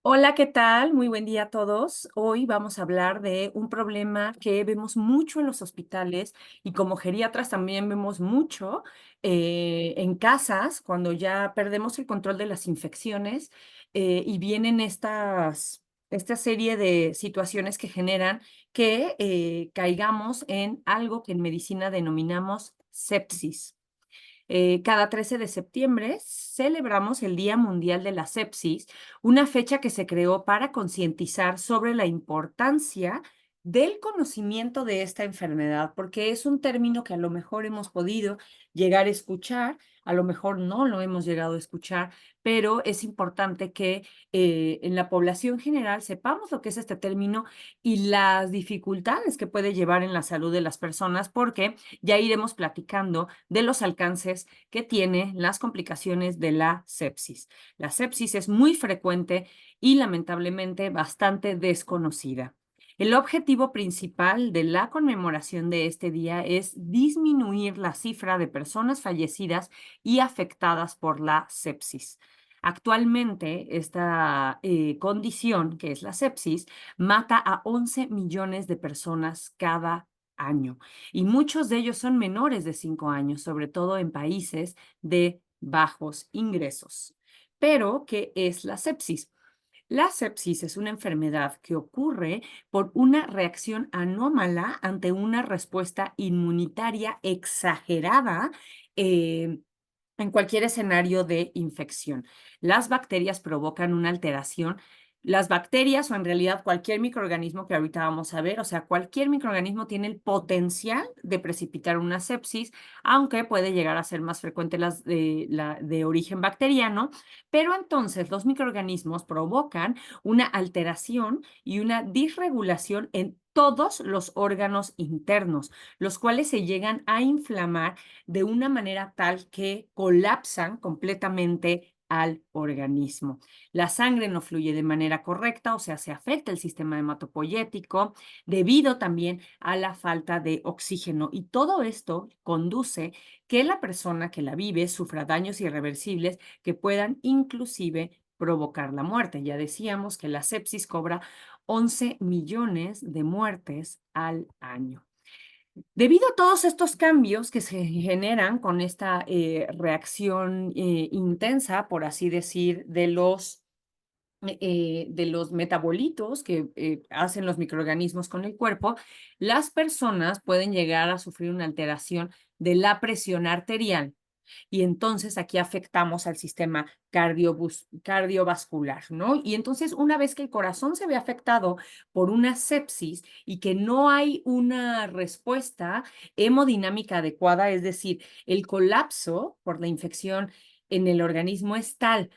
Hola, ¿qué tal? Muy buen día a todos. Hoy vamos a hablar de un problema que vemos mucho en los hospitales y como geriatras también vemos mucho en casas cuando ya perdemos el control de las infecciones y vienen esta serie de situaciones que generan que caigamos en algo que en medicina denominamos sepsis. Cada 13 de septiembre celebramos el Día Mundial de la Sepsis, una fecha que se creó para concientizar sobre la importancia del conocimiento de esta enfermedad, porque es un término que a lo mejor hemos podido llegar a escuchar, a lo mejor no lo hemos llegado a escuchar, pero es importante que en la población general sepamos lo que es este término y las dificultades que puede llevar en la salud de las personas, porque ya iremos platicando de los alcances que tiene las complicaciones de la sepsis. La sepsis es muy frecuente y lamentablemente bastante desconocida. El objetivo principal de la conmemoración de este día es disminuir la cifra de personas fallecidas y afectadas por la sepsis. Actualmente, esta condición, que es la sepsis, mata a 11 millones de personas cada año y muchos de ellos son menores de 5 años, sobre todo en países de bajos ingresos. Pero, ¿qué es la sepsis? La sepsis es una enfermedad que ocurre por una reacción anómala ante una respuesta inmunitaria exagerada en cualquier escenario de infección. Las bacterias provocan una alteración. Las bacterias o en realidad cualquier microorganismo que ahorita vamos a ver, o sea, cualquier microorganismo tiene el potencial de precipitar una sepsis, aunque puede llegar a ser más frecuente la de origen bacteriano, pero entonces los microorganismos provocan una alteración y una disregulación en todos los órganos internos, los cuales se llegan a inflamar de una manera tal que colapsan completamente al organismo. La sangre no fluye de manera correcta, o sea, se afecta el sistema hematopoyético debido también a la falta de oxígeno. Y todo esto conduce que la persona que la vive sufra daños irreversibles que puedan inclusive provocar la muerte. Ya decíamos que la sepsis cobra 11 millones de muertes al año. Debido a todos estos cambios que se generan con esta reacción intensa, por así decir, de los metabolitos que hacen los microorganismos con el cuerpo, las personas pueden llegar a sufrir una alteración de la presión arterial y entonces aquí afectamos al sistema cardiovascular, ¿no? Y entonces una vez que el corazón se ve afectado por una sepsis y que no hay una respuesta hemodinámica adecuada, es decir, el colapso por la infección en el organismo es tal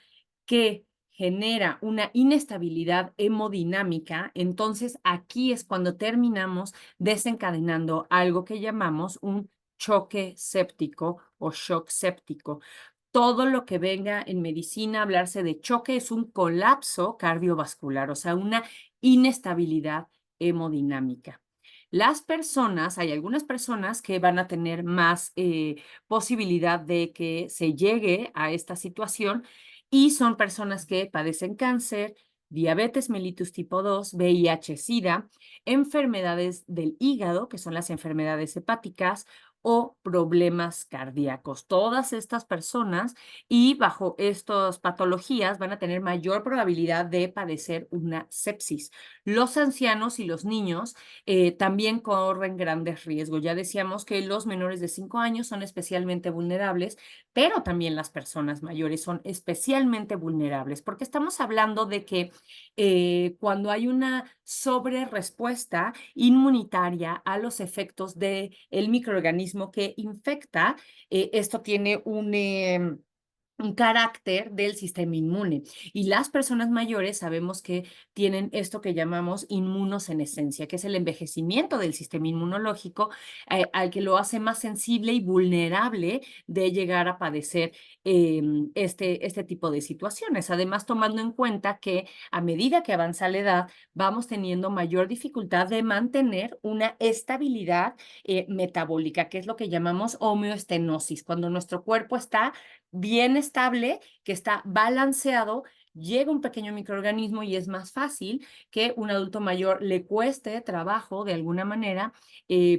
que genera una inestabilidad hemodinámica, entonces aquí es cuando terminamos desencadenando algo que llamamos un choque séptico o shock séptico. Todo lo que venga en medicina, hablarse de choque es un colapso cardiovascular, o sea, una inestabilidad hemodinámica. Hay algunas personas que van a tener más posibilidad de que se llegue a esta situación y son personas que padecen cáncer, diabetes mellitus tipo 2, VIH-Sida, enfermedades del hígado, que son las enfermedades hepáticas, o problemas cardíacos. Todas estas personas y bajo estas patologías van a tener mayor probabilidad de padecer una sepsis. Los ancianos y los niños también corren grandes riesgos. Ya decíamos que los menores de 5 años son especialmente vulnerables, pero también las personas mayores son especialmente vulnerables, porque estamos hablando de que cuando hay una sobrerespuesta inmunitaria a los efectos del microorganismo que infecta, esto tiene un carácter del sistema inmune. Y las personas mayores sabemos que tienen esto que llamamos inmunosenescencia, que es el envejecimiento del sistema inmunológico, al que lo hace más sensible y vulnerable de llegar a padecer este tipo de situaciones. Además, tomando en cuenta que a medida que avanza la edad, vamos teniendo mayor dificultad de mantener una estabilidad metabólica, que es lo que llamamos homeostenosis, cuando nuestro cuerpo está bien estable, que está balanceado llega un pequeño microorganismo y es más fácil que un adulto mayor le cueste trabajo de alguna manera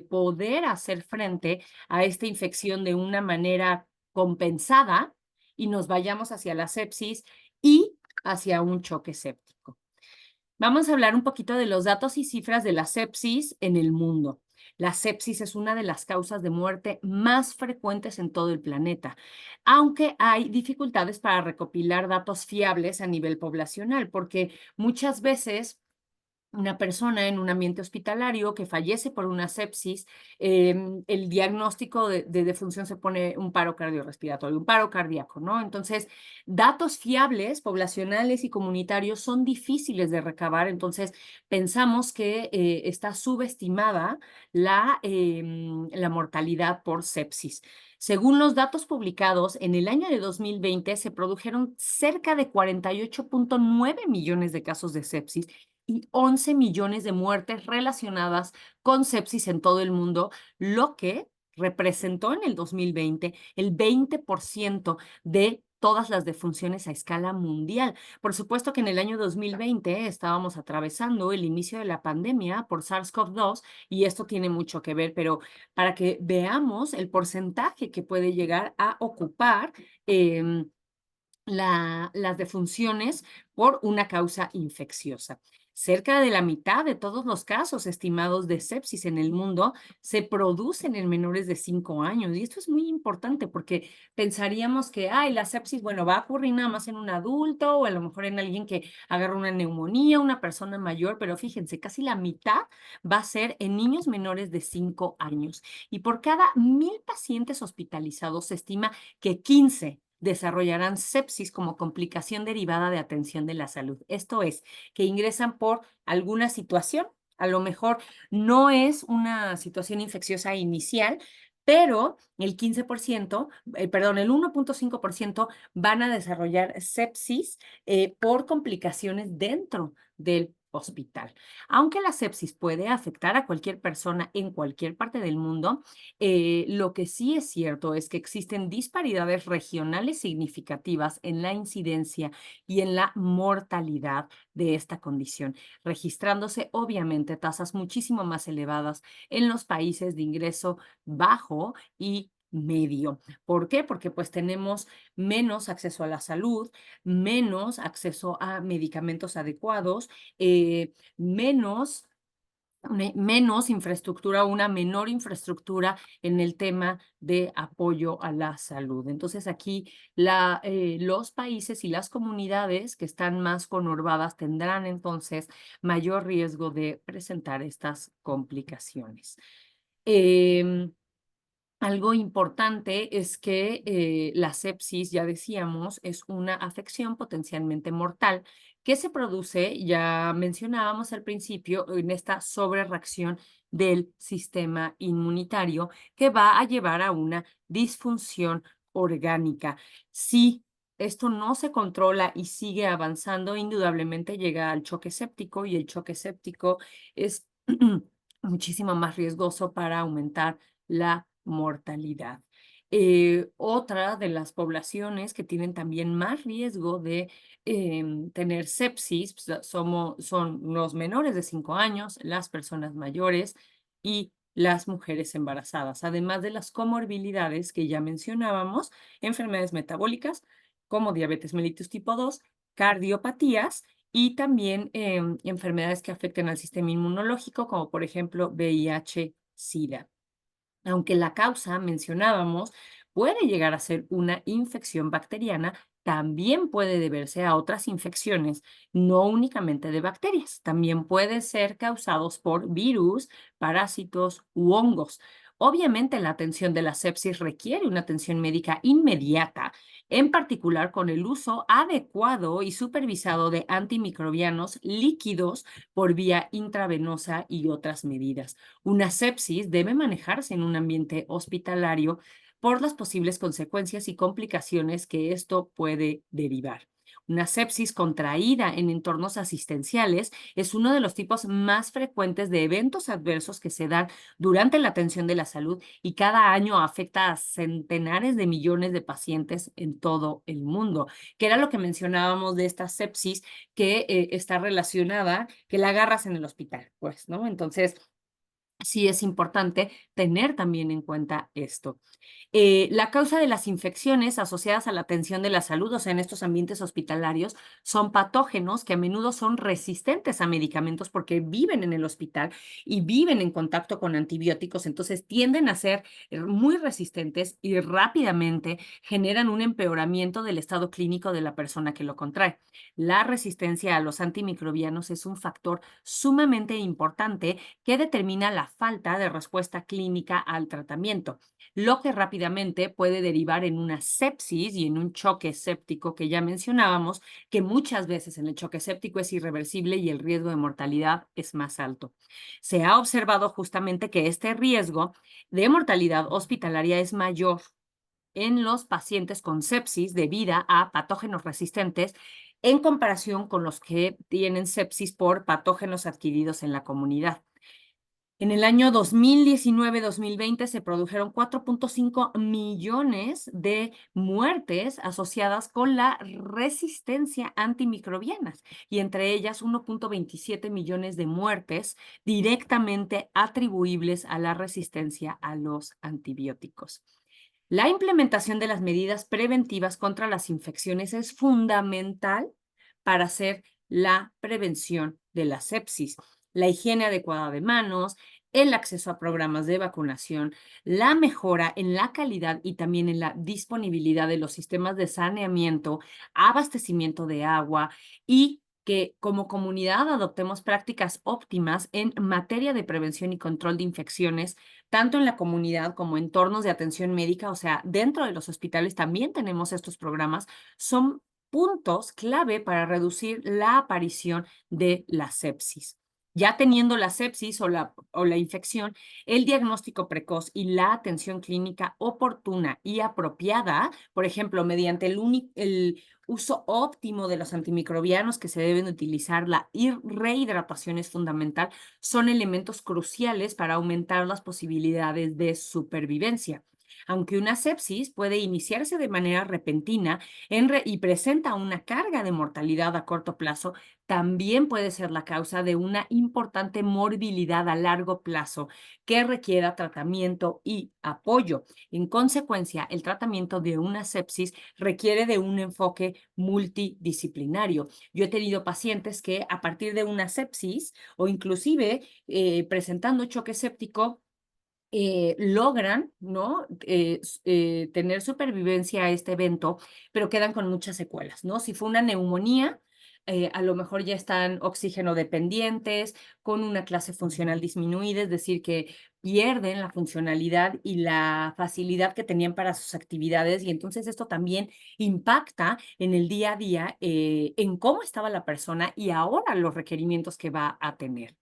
poder hacer frente a esta infección de una manera compensada y nos vayamos hacia la sepsis y hacia un choque séptico. Vamos a hablar un poquito de los datos y cifras de la sepsis en el mundo. La sepsis es una de las causas de muerte más frecuentes en todo el planeta, aunque hay dificultades para recopilar datos fiables a nivel poblacional, porque muchas veces una persona en un ambiente hospitalario que fallece por una sepsis, el diagnóstico de defunción se pone un paro cardiorrespiratorio, un paro cardíaco, ¿no? Entonces, datos fiables, poblacionales y comunitarios son difíciles de recabar, entonces pensamos que está subestimada la mortalidad por sepsis. Según los datos publicados, en el año de 2020 se produjeron cerca de 48.9 millones de casos de sepsis y 11 millones de muertes relacionadas con sepsis en todo el mundo, lo que representó en el 2020 el 20% de todas las defunciones a escala mundial. Por supuesto que en el año 2020 estábamos atravesando el inicio de la pandemia por SARS-CoV-2 y esto tiene mucho que ver, pero para que veamos el porcentaje que puede llegar a ocupar las defunciones por una causa infecciosa. Cerca de la mitad de todos los casos estimados de sepsis en el mundo se producen en menores de 5 años. Y esto es muy importante porque pensaríamos que, ay, la sepsis, bueno, va a ocurrir nada más en un adulto o a lo mejor en alguien que agarra una neumonía, una persona mayor, pero fíjense, casi la mitad va a ser en niños menores de 5 años. Y por cada 1,000 pacientes hospitalizados se estima que 15 desarrollarán sepsis como complicación derivada de atención de la salud. Esto es, que ingresan por alguna situación, a lo mejor no es una situación infecciosa inicial, pero el 15%, perdón, el 1.5% van a desarrollar sepsis por complicaciones dentro del hospital. Aunque la sepsis puede afectar a cualquier persona en cualquier parte del mundo, lo que sí es cierto es que existen disparidades regionales significativas en la incidencia y en la mortalidad de esta condición, registrándose obviamente tasas muchísimo más elevadas en los países de ingreso bajo y medio. ¿Por qué? Porque pues tenemos menos acceso a la salud, menos acceso a medicamentos adecuados, menos infraestructura, una menor infraestructura en el tema de apoyo a la salud. Entonces, aquí los países y las comunidades que están más conurbadas tendrán entonces mayor riesgo de presentar estas complicaciones. Em, Algo importante es que la sepsis, ya decíamos, es una afección potencialmente mortal que se produce, ya mencionábamos al principio, en esta sobrereacción del sistema inmunitario que va a llevar a una disfunción orgánica. Si esto no se controla y sigue avanzando, indudablemente llega al choque séptico y el choque séptico es muchísimo más riesgoso para aumentar la mortalidad. Otra de las poblaciones que tienen también más riesgo de tener sepsis pues, son los menores de 5 años, las personas mayores y las mujeres embarazadas, además de las comorbilidades que ya mencionábamos, enfermedades metabólicas como diabetes mellitus tipo 2, cardiopatías y también enfermedades que afecten al sistema inmunológico, como por ejemplo VIH, SIDA. Aunque la causa, mencionábamos, puede llegar a ser una infección bacteriana, también puede deberse a otras infecciones, no únicamente de bacterias, también pueden ser causados por virus, parásitos u hongos. Obviamente, la atención de la sepsis requiere una atención médica inmediata, en particular con el uso adecuado y supervisado de antimicrobianos líquidos por vía intravenosa y otras medidas. Una sepsis debe manejarse en un ambiente hospitalario por las posibles consecuencias y complicaciones que esto puede derivar. Una sepsis contraída en entornos asistenciales es uno de los tipos más frecuentes de eventos adversos que se dan durante la atención de la salud y cada año afecta a centenares de millones de pacientes en todo el mundo, que era lo que mencionábamos de esta sepsis que está relacionada, que la agarras en el hospital, pues, ¿no? Entonces, sí es importante tener también en cuenta esto. La causa de las infecciones asociadas a la atención de la salud, o sea, en estos ambientes hospitalarios, son patógenos que a menudo son resistentes a medicamentos porque viven en el hospital y viven en contacto con antibióticos, entonces tienden a ser muy resistentes y rápidamente generan un empeoramiento del estado clínico de la persona que lo contrae. La resistencia a los antimicrobianos es un factor sumamente importante que determina la falta de respuesta clínica al tratamiento, lo que rápidamente puede derivar en una sepsis y en un choque séptico que ya mencionábamos, que muchas veces en el choque séptico es irreversible y el riesgo de mortalidad es más alto. Se ha observado justamente que este riesgo de mortalidad hospitalaria es mayor en los pacientes con sepsis debido a patógenos resistentes en comparación con los que tienen sepsis por patógenos adquiridos en la comunidad. En el año 2019-2020 se produjeron 4.5 millones de muertes asociadas con la resistencia antimicrobiana y entre ellas 1.27 millones de muertes directamente atribuibles a la resistencia a los antibióticos. La implementación de las medidas preventivas contra las infecciones es fundamental para hacer la prevención de la sepsis. La higiene adecuada de manos, el acceso a programas de vacunación, la mejora en la calidad y también en la disponibilidad de los sistemas de saneamiento, abastecimiento de agua y que como comunidad adoptemos prácticas óptimas en materia de prevención y control de infecciones, tanto en la comunidad como en entornos de atención médica, o sea, dentro de los hospitales también tenemos estos programas, son puntos clave para reducir la aparición de la sepsis. Ya teniendo la sepsis o la infección, el diagnóstico precoz y la atención clínica oportuna y apropiada, por ejemplo, mediante el uso óptimo de los antimicrobianos que se deben utilizar, la rehidratación es fundamental, son elementos cruciales para aumentar las posibilidades de supervivencia. Aunque una sepsis puede iniciarse de manera repentina y presenta una carga de mortalidad a corto plazo, también puede ser la causa de una importante morbilidad a largo plazo que requiera tratamiento y apoyo. En consecuencia, el tratamiento de una sepsis requiere de un enfoque multidisciplinario. Yo he tenido pacientes que a partir de una sepsis o inclusive presentando choque séptico, logran, ¿no? Tener supervivencia a este evento, pero quedan con muchas secuelas, ¿no? Si fue una neumonía, a lo mejor ya están oxígeno dependientes, con una clase funcional disminuida, es decir, que pierden la funcionalidad y la facilidad que tenían para sus actividades, y entonces esto también impacta en el día a día, en cómo estaba la persona y ahora los requerimientos que va a tener.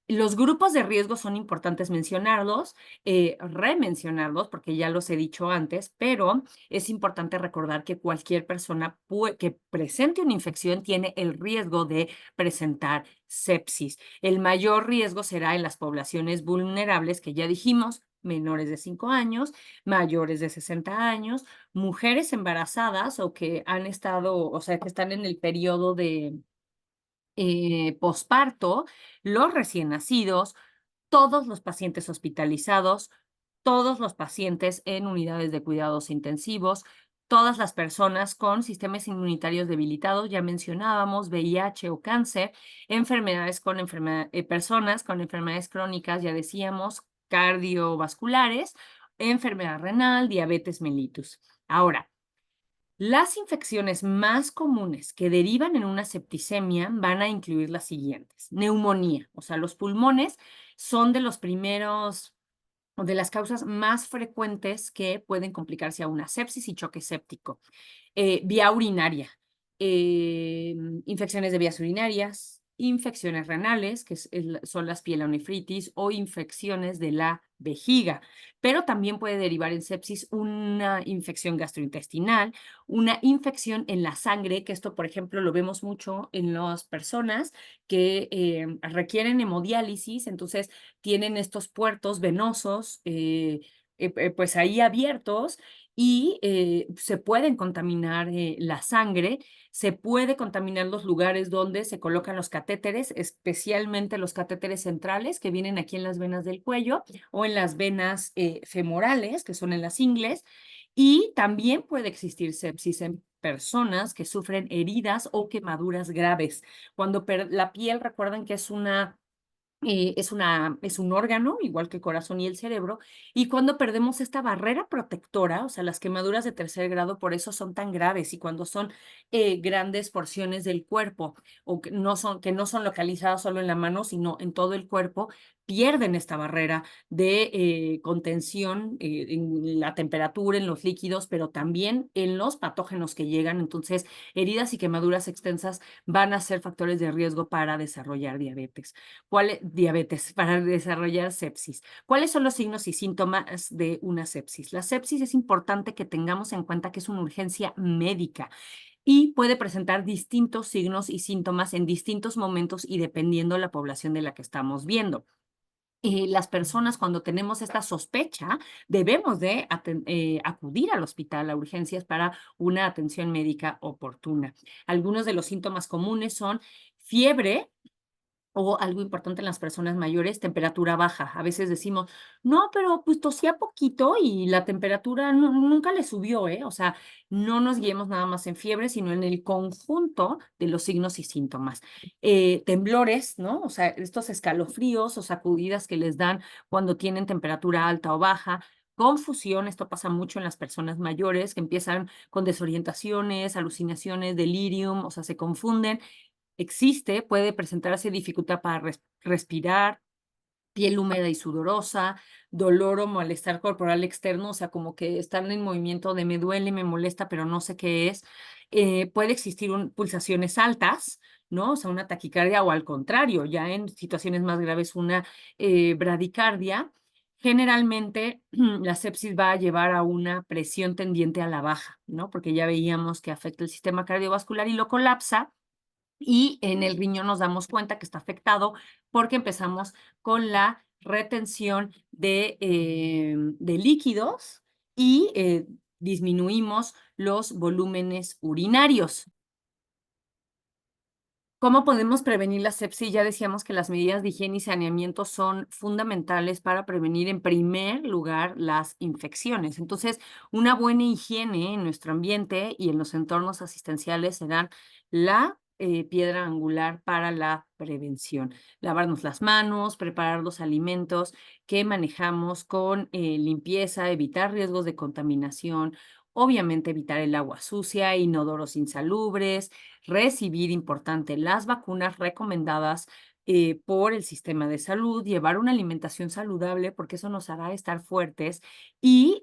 Los grupos de riesgo son importantes mencionarlos, remencionarlos, porque ya los he dicho antes, pero es importante recordar que cualquier persona que presente una infección tiene el riesgo de presentar sepsis. El mayor riesgo será en las poblaciones vulnerables, que ya dijimos, menores de 5 años, mayores de 60 años, mujeres embarazadas o que han estado, o sea, que están en el periodo de posparto, los recién nacidos, todos los pacientes hospitalizados, todos los pacientes en unidades de cuidados intensivos, todas las personas con sistemas inmunitarios debilitados, ya mencionábamos VIH o cáncer, personas con enfermedades crónicas, ya decíamos, cardiovasculares, enfermedad renal, diabetes mellitus. Ahora, las infecciones más comunes que derivan en una septicemia van a incluir las siguientes. Neumonía, o sea, los pulmones son de los primeros o de las causas más frecuentes que pueden complicarse a una sepsis y choque séptico. Vía urinaria, infecciones de vías urinarias, infecciones renales, que son las pielonefritis o infecciones de la vejiga, pero también puede derivar en sepsis una infección gastrointestinal, una infección en la sangre, que esto, por ejemplo, lo vemos mucho en las personas que requieren hemodiálisis, entonces tienen estos puertos venosos, pues ahí abiertos y se pueden contaminar la sangre, se puede contaminar los lugares donde se colocan los catéteres, especialmente los catéteres centrales que vienen aquí en las venas del cuello o en las venas femorales, que son en las ingles, y también puede existir sepsis en personas que sufren heridas o quemaduras graves. Cuando la piel, recuerden que es un órgano, igual que el corazón y el cerebro, y cuando perdemos esta barrera protectora, o sea, las quemaduras de tercer grado por eso son tan graves, y cuando son grandes porciones del cuerpo, o que no son localizadas solo en la mano, sino en todo el cuerpo, pierden esta barrera de contención en la temperatura, en los líquidos, pero también en los patógenos que llegan. Entonces, heridas y quemaduras extensas van a ser factores de riesgo para desarrollar diabetes, para desarrollar sepsis. ¿Cuáles son los signos y síntomas de una sepsis? La sepsis es importante que tengamos en cuenta que es una urgencia médica y puede presentar distintos signos y síntomas en distintos momentos y dependiendo la población de la que estamos viendo. Las personas cuando tenemos esta sospecha debemos de acudir al hospital a urgencias para una atención médica oportuna. Algunos de los síntomas comunes son fiebre, o algo importante en las personas mayores, temperatura baja. A veces decimos, no, pero pues tosía poquito y la temperatura nunca le subió, ¿eh? O sea, no nos guiemos nada más en fiebre, sino en el conjunto de los signos y síntomas. Temblores, ¿no? O sea, estos escalofríos o sacudidas que les dan cuando tienen temperatura alta o baja. Confusión, esto pasa mucho en las personas mayores que empiezan con desorientaciones, alucinaciones, delirium, o sea, se confunden. Existe, puede presentarse dificultad para respirar, piel húmeda y sudorosa, dolor o malestar corporal externo, o sea, como que están en movimiento de me duele, me molesta, pero no sé qué es. Puede existir pulsaciones altas, ¿no? O sea, una taquicardia o al contrario, ya en situaciones más graves una bradicardia. Generalmente la sepsis va a llevar a una presión tendiente a la baja, ¿no? Porque ya veíamos que afecta el sistema cardiovascular y lo colapsa y en el riñón nos damos cuenta que está afectado porque empezamos con la retención de líquidos y disminuimos los volúmenes urinarios. ¿Cómo podemos prevenir la sepsis? Ya decíamos que las medidas de higiene y saneamiento son fundamentales para prevenir en primer lugar las infecciones. Entonces, una buena higiene en nuestro ambiente y en los entornos asistenciales serán la piedra angular para la prevención. Lavarnos las manos, preparar los alimentos que manejamos con limpieza, evitar riesgos de contaminación, obviamente evitar el agua sucia, inodoros insalubres, recibir, importante, las vacunas recomendadas por el sistema de salud, llevar una alimentación saludable, porque eso nos hará estar fuertes. Y,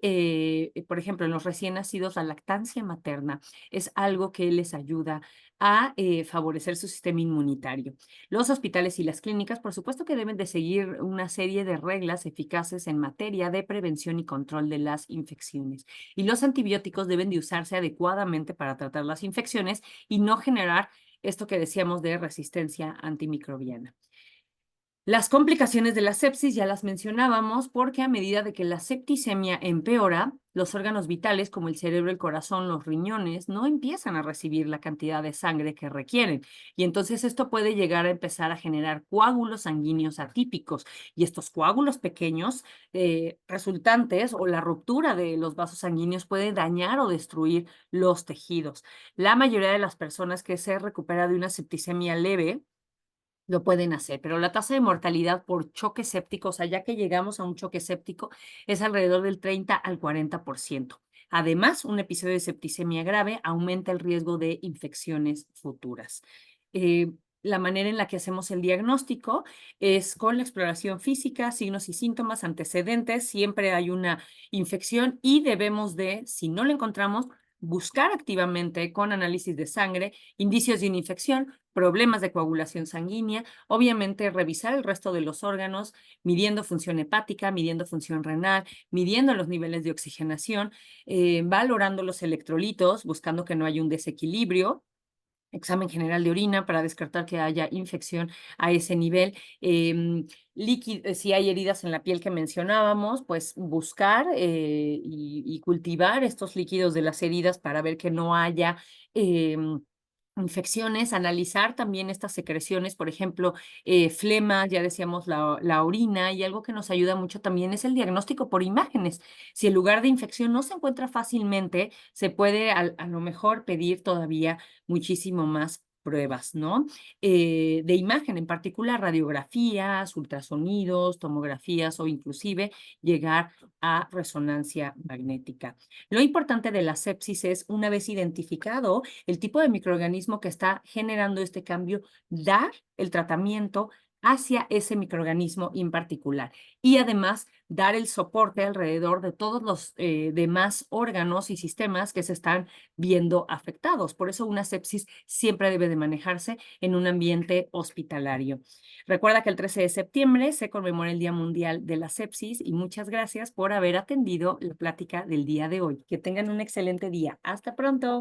por ejemplo, en los recién nacidos, la lactancia materna es algo que les ayuda a favorecer su sistema inmunitario. Los hospitales y las clínicas, por supuesto que deben de seguir una serie de reglas eficaces en materia de prevención y control de las infecciones. Y los antibióticos deben de usarse adecuadamente para tratar las infecciones y no generar esto que decíamos de resistencia antimicrobiana. Las complicaciones de la sepsis ya las mencionábamos porque a medida de que la septicemia empeora, los órganos vitales como el cerebro, el corazón, los riñones no empiezan a recibir la cantidad de sangre que requieren. Y entonces esto puede llegar a empezar a generar coágulos sanguíneos atípicos. Y estos coágulos pequeños resultantes o la ruptura de los vasos sanguíneos puede dañar o destruir los tejidos. La mayoría de las personas que se recupera de una septicemia leve lo pueden hacer, pero la tasa de mortalidad por choque séptico, o sea, ya que llegamos a un choque séptico, es alrededor del 30 al 40%. Además, un episodio de septicemia grave aumenta el riesgo de infecciones futuras. Eh, la manera en la que hacemos el diagnóstico es con la exploración física, signos y síntomas, antecedentes, siempre hay una infección y debemos de, si no la encontramos, buscar activamente con análisis de sangre indicios de una infección, problemas de coagulación sanguínea, obviamente revisar el resto de los órganos, midiendo función hepática, midiendo función renal, midiendo los niveles de oxigenación, valorando los electrolitos, buscando que no haya un desequilibrio, examen general de orina para descartar que haya infección a ese nivel. Si hay heridas en la piel que mencionábamos, pues buscar y cultivar estos líquidos de las heridas para ver que no haya infecciones, analizar también estas secreciones, por ejemplo, flema, ya decíamos la orina, y algo que nos ayuda mucho también es el diagnóstico por imágenes. Si el lugar de infección no se encuentra fácilmente, se puede a lo mejor pedir todavía muchísimo más pruebas, ¿no? De imagen, en particular radiografías, ultrasonidos, tomografías o inclusive llegar a resonancia magnética. Lo importante de la sepsis es, una vez identificado el tipo de microorganismo que está generando este cambio, dar el tratamiento hacia ese microorganismo en particular y además dar el soporte alrededor de todos los demás órganos y sistemas que se están viendo afectados. Por eso una sepsis siempre debe de manejarse en un ambiente hospitalario. Recuerda que el 13 de septiembre se conmemora el Día Mundial de la Sepsis y muchas gracias por haber atendido la plática del día de hoy. Que tengan un excelente día. Hasta pronto.